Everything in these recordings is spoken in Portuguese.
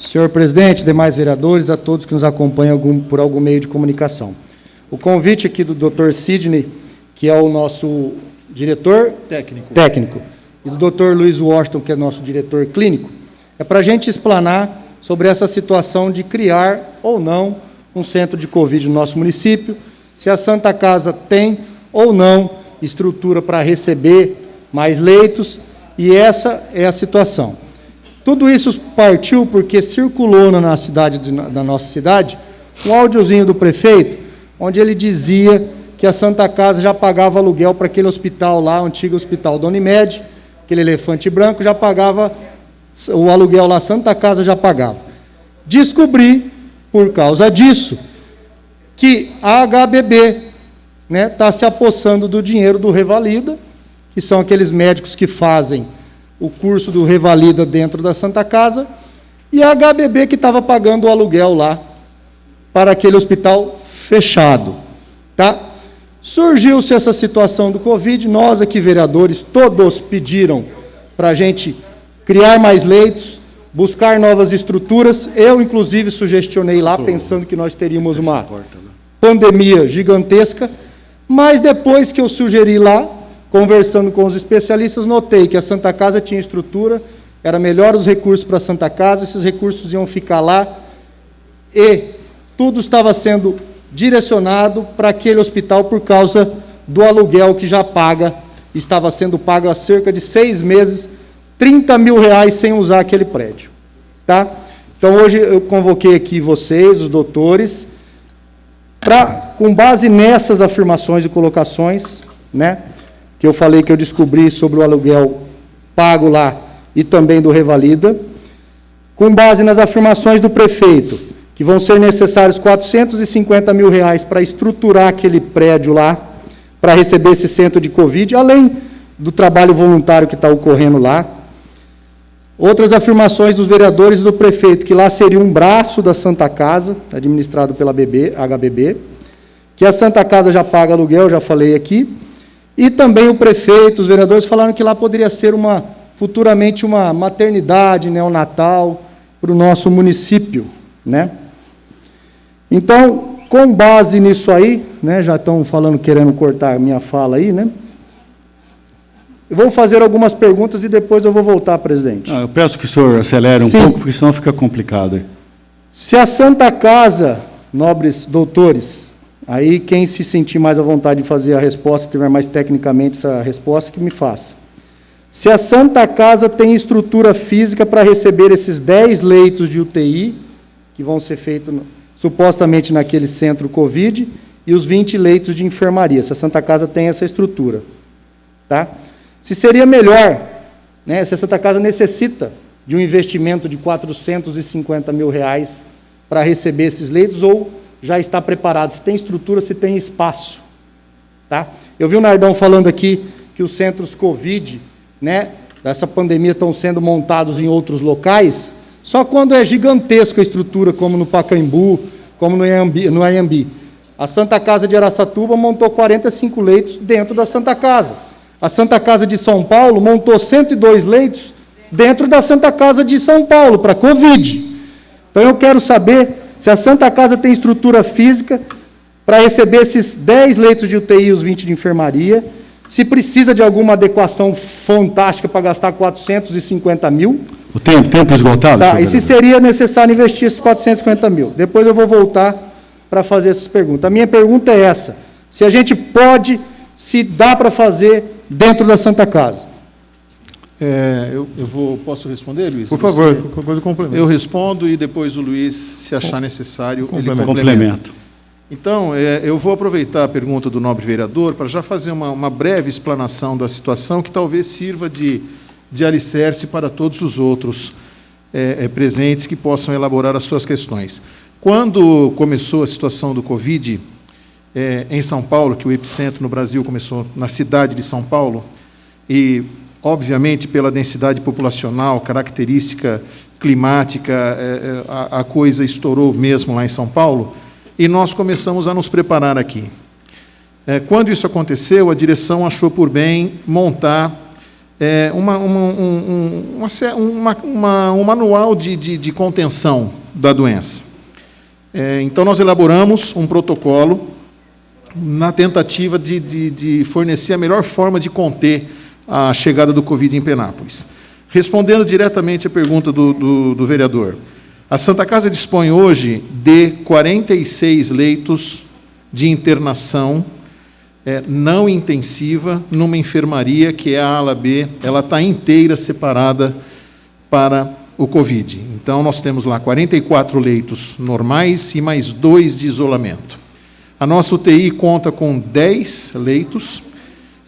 Senhor presidente, demais vereadores, a todos que nos acompanham por algum meio de comunicação. O convite aqui do Dr. Sidney, que é o nosso diretor técnico, e do Dr. Luiz Washington, que é nosso diretor clínico, é para a gente explanar sobre essa situação de criar ou não um centro de Covid no nosso município, se a Santa Casa tem ou não estrutura para receber mais leitos, e essa é a situação. Tudo isso partiu porque circulou na nossa cidade um áudiozinho do prefeito, onde ele dizia que a Santa Casa já pagava aluguel para aquele hospital lá, o antigo hospital da Unimed, aquele elefante branco, já pagava o aluguel lá, a Santa Casa já pagava. Descobri, por causa disso, que a HBB está se apossando do dinheiro do Revalida, que são aqueles médicos que fazem o curso do Revalida dentro da Santa Casa, e a HBB que estava pagando o aluguel lá para aquele hospital fechado. Tá? Surgiu-se essa situação do Covid, nós aqui, vereadores, todos pediram para a gente criar mais leitos, buscar novas estruturas. Eu, inclusive, sugestionei lá, pensando que nós teríamos uma pandemia gigantesca, mas depois que eu sugeri lá, conversando com os especialistas, notei que a Santa Casa tinha estrutura, era melhor os recursos para a Santa Casa, esses recursos iam ficar lá, e tudo estava sendo direcionado para aquele hospital por causa do aluguel que já paga, estava sendo pago há cerca de 6 meses, R$30 mil sem usar aquele prédio. Tá? Então, hoje eu convoquei aqui vocês, os doutores, com base nessas afirmações e colocações, que eu falei que eu descobri sobre o aluguel pago lá e também do Revalida, com base nas afirmações do prefeito, que vão ser necessários R$450 mil para estruturar aquele prédio lá, para receber esse centro de Covid, além do trabalho voluntário que está ocorrendo lá. Outras afirmações dos vereadores e do prefeito, que lá seria um braço da Santa Casa, administrado pela HBB, que a Santa Casa já paga aluguel, já falei aqui, e também o prefeito, os vereadores falaram que lá poderia ser futuramente uma maternidade neonatal para o nosso município. Então, com base nisso aí, já estão falando, querendo cortar a minha fala aí, eu vou fazer algumas perguntas e depois eu vou voltar, presidente. Eu peço que o senhor acelere um pouco, porque senão fica complicado. Se a Santa Casa, nobres doutores, aí quem se sentir mais à vontade de fazer a resposta, tiver mais tecnicamente essa resposta, que me faça. Se a Santa Casa tem estrutura física para receber esses 10 leitos de UTI, que vão ser feitos supostamente naquele centro Covid, e os 20 leitos de enfermaria, se a Santa Casa tem essa estrutura. Tá? Se seria melhor, se a Santa Casa necessita de um investimento de R$450 mil para receber esses leitos, ou já está preparado, se tem estrutura, se tem espaço. Tá? Eu vi o Nardão falando aqui que os centros Covid, dessa pandemia, estão sendo montados em outros locais, só quando é gigantesca a estrutura, como no Pacaembu, como no Anhembi. A Santa Casa de Araçatuba montou 45 leitos dentro da Santa Casa. A Santa Casa de São Paulo montou 102 leitos dentro da Santa Casa de São Paulo, para Covid. Então, eu quero saber se a Santa Casa tem estrutura física para receber esses 10 leitos de UTI e os 20 de enfermaria, se precisa de alguma adequação fantástica para gastar R$450 mil. O tempo esgotado? Tá, e se seria necessário investir esses R$450 mil. Depois eu vou voltar para fazer essas perguntas. A minha pergunta é essa: se a gente pode, se dá para fazer dentro da Santa Casa. Posso responder, Luiz? Por favor, qualquer coisa complementa. Eu respondo e depois o Luiz, se achar necessário, ele complementa. Então, eu vou aproveitar a pergunta do nobre vereador para já fazer uma breve explanação da situação que talvez sirva de alicerce para todos os outros presentes que possam elaborar as suas questões. Quando começou a situação do Covid em São Paulo, que o epicentro no Brasil começou na cidade de São Paulo, e, obviamente, pela densidade populacional, característica climática, a coisa estourou mesmo lá em São Paulo, e nós começamos a nos preparar aqui. Quando isso aconteceu, a direção achou por bem montar um manual de contenção da doença. Então, nós elaboramos um protocolo na tentativa de fornecer a melhor forma de conter a chegada do Covid em Penápolis. Respondendo diretamente à pergunta do vereador, a Santa Casa dispõe hoje de 46 leitos de internação não intensiva numa enfermaria que é a ala B, ela está inteira separada para o Covid. Então, nós temos lá 44 leitos normais e mais 2 de isolamento. A nossa UTI conta com 10 leitos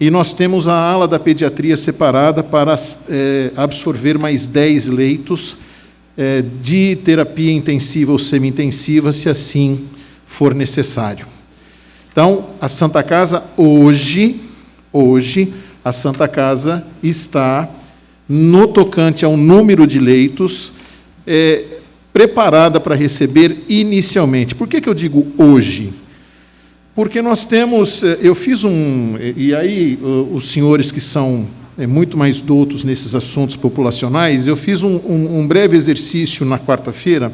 e nós temos a ala da pediatria separada para absorver mais 10 leitos de terapia intensiva ou semi-intensiva, se assim for necessário. Então, a Santa Casa, hoje, a Santa Casa está, no tocante ao número de leitos, preparada para receber inicialmente. Por que eu digo hoje? Porque nós temos, eu fiz e aí os senhores que são muito mais doutos nesses assuntos populacionais, eu fiz um breve exercício na quarta-feira,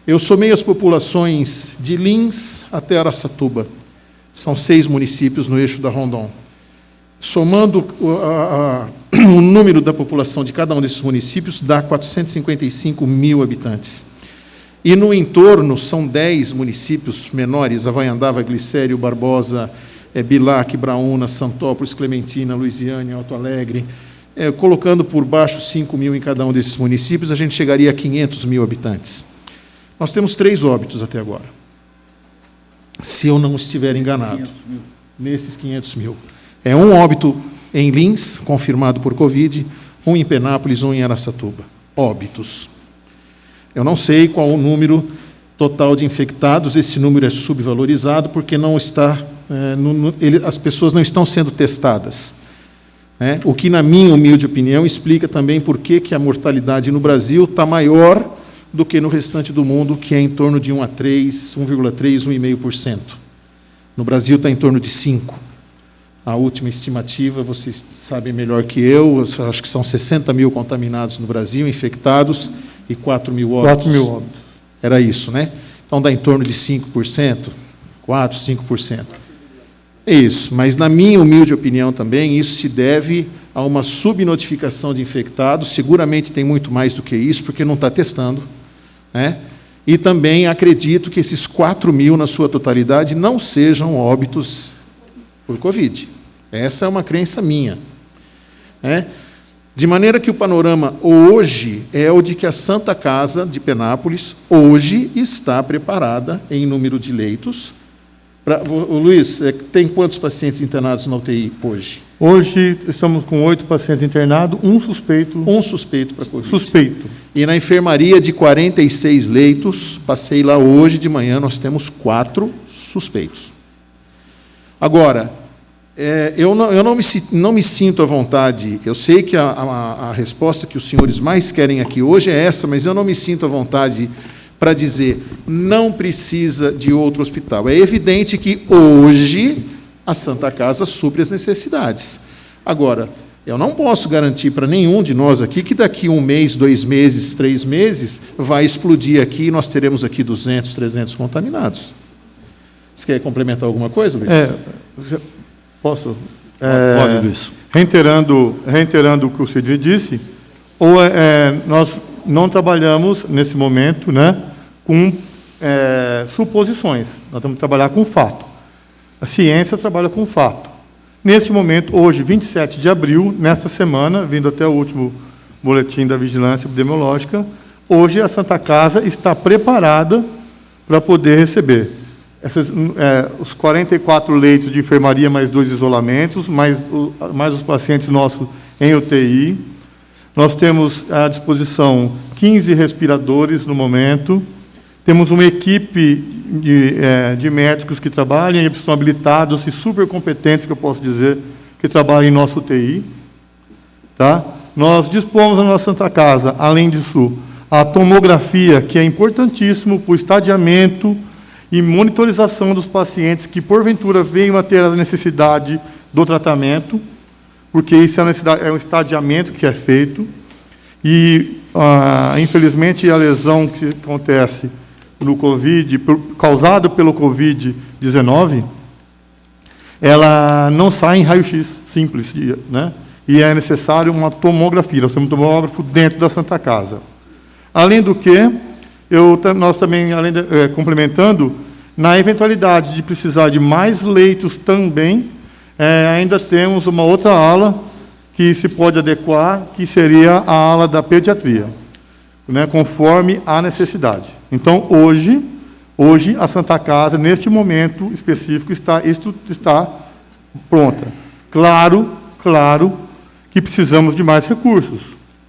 eu somei as populações de Lins até Araçatuba, são 6 municípios no eixo da Rondon. Somando o número da população de cada um desses municípios, dá 455 mil habitantes. E no entorno são 10 municípios menores, Havaiandava, Glicério, Barbosa, Bilac, Braúna, Santópolis, Clementina, Luisiânia, Alto Alegre. Colocando por baixo 5 mil em cada um desses municípios, a gente chegaria a 500 mil habitantes. Nós temos 3 óbitos até agora, se eu não estiver enganado, nesses 500 mil. Um óbito em Lins, confirmado por Covid, um em Penápolis, um em Araçatuba. Óbitos. Eu não sei qual o número total de infectados, esse número é subvalorizado, porque não está, as pessoas não estão sendo testadas. O que, na minha humilde opinião, explica também por que a mortalidade no Brasil está maior do que no restante do mundo, que é em torno de 1 a 3, 1,3, 1,5%. No Brasil está em torno de 5%. A última estimativa, vocês sabem melhor que eu acho que são 60 mil contaminados no Brasil, infectados, e 4 mil óbitos. 4 mil óbitos. Era isso, né? Então, dá em torno de 5%, 4%, 5%. É isso, mas, na minha humilde opinião também, isso se deve a uma subnotificação de infectados, seguramente tem muito mais do que isso, porque não está testando, né? E também acredito que esses 4 mil, na sua totalidade, não sejam óbitos por Covid. Essa é uma crença minha. De maneira que o panorama hoje é o de que a Santa Casa de Penápolis hoje está preparada em número de leitos. Luiz, tem quantos pacientes internados na UTI hoje? Hoje estamos com 8 pacientes internados, um suspeito. Um suspeito para Covid. Suspeito. E na enfermaria de 46 leitos, passei lá hoje de manhã, nós temos 4 suspeitos. Agora, eu não me sinto à vontade, eu sei que a resposta que os senhores mais querem aqui hoje é essa, mas eu não me sinto à vontade para dizer, não precisa de outro hospital. É evidente que hoje a Santa Casa supre as necessidades. Agora, eu não posso garantir para nenhum de nós aqui que daqui 1 mês, 2 meses, 3 meses, vai explodir aqui e nós teremos aqui 200, 300 contaminados. Você quer complementar alguma coisa, Luiz? Posso? Pode, Luiz. Reiterando o que o Sidney disse, nós não trabalhamos, nesse momento, com suposições. Nós temos que trabalhar com fato. A ciência trabalha com fato. Neste momento, hoje, 27 de abril, nesta semana, vindo até o último boletim da Vigilância Epidemiológica, hoje a Santa Casa está preparada para poder receber os 44 leitos de enfermaria, mais 2 isolamentos, mais os pacientes nossos em UTI. Nós temos à disposição 15 respiradores no momento. Temos uma equipe de médicos que trabalham e são habilitados e super competentes, que eu posso dizer, que trabalham em nossa UTI. Tá? Nós dispomos na nossa Santa Casa, além disso, a tomografia, que é importantíssimo para o estadiamento e monitorização dos pacientes que, porventura, venham a ter a necessidade do tratamento. porque isso é um estadiamento que é feito, e, infelizmente, a lesão que acontece no Covid, causada pelo Covid-19, ela não sai em raio-x simples, né? E é necessário uma tomografia. Nós temos um tomógrafo dentro da Santa Casa. Além do que, nós também, complementando, na eventualidade de precisar de mais leitos também, ainda temos uma outra ala que se pode adequar, que seria a ala da pediatria, né, conforme a necessidade. Então, hoje a Santa Casa, neste momento específico, está pronta. Claro que precisamos de mais recursos.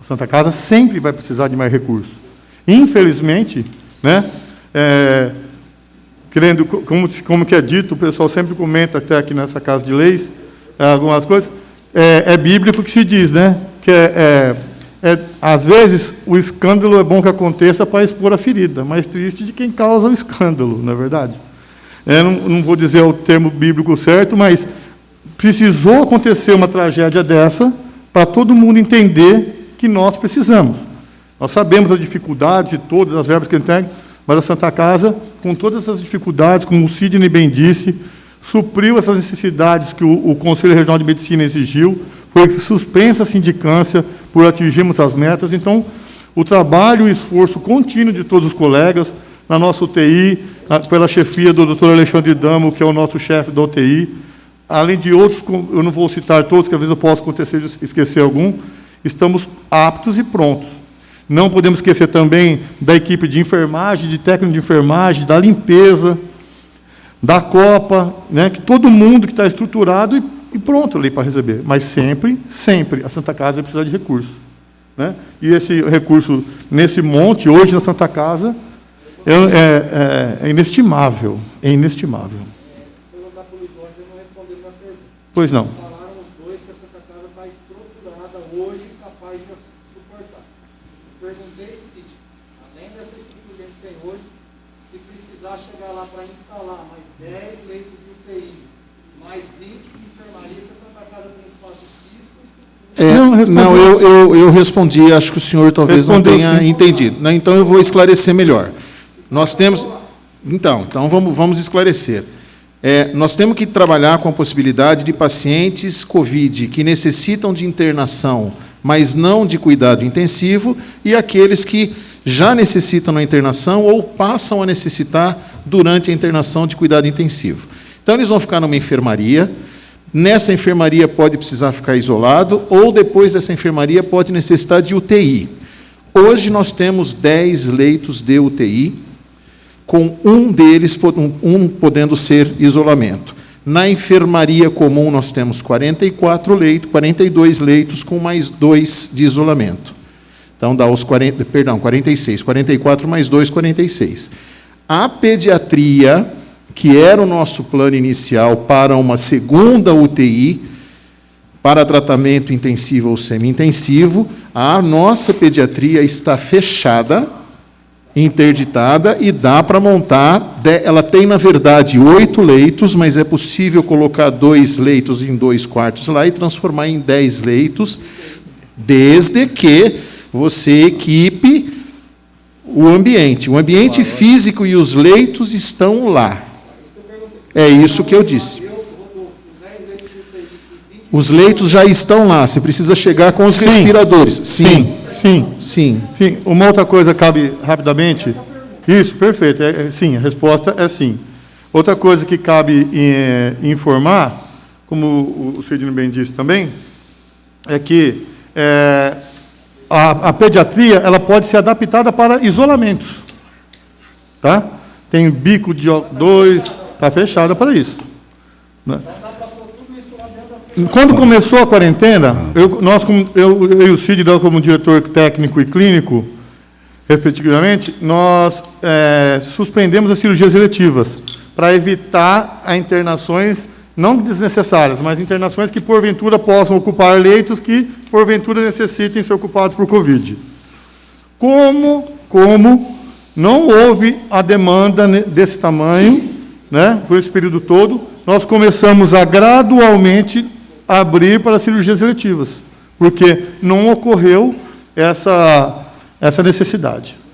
A Santa Casa sempre vai precisar de mais recursos. Infelizmente, né, como que é dito, o pessoal sempre comenta até aqui nessa Casa de Leis, algumas coisas, é bíblico que se diz, né, que às vezes o escândalo é bom que aconteça para expor a ferida, mas triste de quem causa o escândalo, não é verdade? Não vou dizer o termo bíblico certo, mas precisou acontecer uma tragédia dessa para todo mundo entender que nós precisamos. Nós sabemos as dificuldades de todas as verbas que ele tem, mas a Santa Casa, com todas essas dificuldades, como o Sidney bem disse, supriu essas necessidades que o Conselho Regional de Medicina exigiu, foi suspensa a sindicância por atingirmos as metas. Então, o trabalho e o esforço contínuo de todos os colegas, na nossa UTI, pela chefia do Dr. Alexandre Damo, que é o nosso chefe da UTI, além de outros, eu não vou citar todos, que às vezes eu posso acontecer de esquecer algum, estamos aptos e prontos. Não podemos esquecer também da equipe de enfermagem, de técnico de enfermagem, da limpeza, da Copa, né, que todo mundo que está estruturado e pronto ali para receber. Mas sempre a Santa Casa vai precisar de recursos, né? E esse recurso, nesse monte, hoje na Santa Casa, é inestimável. É inestimável. Pois não. Falaram os dois que a Santa Casa está estruturada hoje e capaz de suportar. Perguntei se, além dessa estrutura que a gente tem hoje, se precisar chegar lá para instalar mais 10 leitos de UTI, mais 20 de enfermaria, se a Santa Casa tem espaço físico... Eu respondi, acho que o senhor talvez não tenha entendido. Então, eu vou esclarecer melhor. Nós temos... Então vamos esclarecer. Nós temos que trabalhar com a possibilidade de pacientes COVID que necessitam de internação, mas não de cuidado intensivo, e aqueles que já necessitam na internação ou passam a necessitar durante a internação de cuidado intensivo. Então, eles vão ficar numa enfermaria. Nessa enfermaria pode precisar ficar isolado, ou depois dessa enfermaria pode necessitar de UTI. Hoje nós temos 10 leitos de UTI, com um deles podendo ser isolamento. Na enfermaria comum, nós temos 42 leitos, com mais 2 de isolamento. Então, dá os 46. 44 mais 2, 46. A pediatria, que era o nosso plano inicial para uma segunda UTI, para tratamento intensivo ou semi-intensivo, a nossa pediatria está fechada, interditada, e dá para montar, ela tem, na verdade, 8 leitos, mas é possível colocar 2 leitos em 2 quartos lá e transformar em 10 leitos, desde que você equipe o ambiente físico e os leitos estão lá. É isso que eu disse. Os leitos já estão lá, você precisa chegar com os respiradores. Sim. Uma outra coisa cabe rapidamente. Isso, perfeito. Sim, a resposta é sim. Outra coisa que cabe informar, como o Sidney bem disse também, é que a pediatria ela pode ser adaptada para isolamentos. Tá? Tem bico de O2, está fechada para isso. Né? Quando começou a quarentena, eu e o Sidney, como diretor técnico e clínico, respectivamente, nós suspendemos as cirurgias eletivas para evitar as internações, não desnecessárias, mas internações que, porventura, possam ocupar leitos que, porventura, necessitem ser ocupados por Covid. Como não houve a demanda desse tamanho, né, por esse período todo, nós começamos a gradualmente abrir para cirurgias eletivas, porque não ocorreu essa necessidade.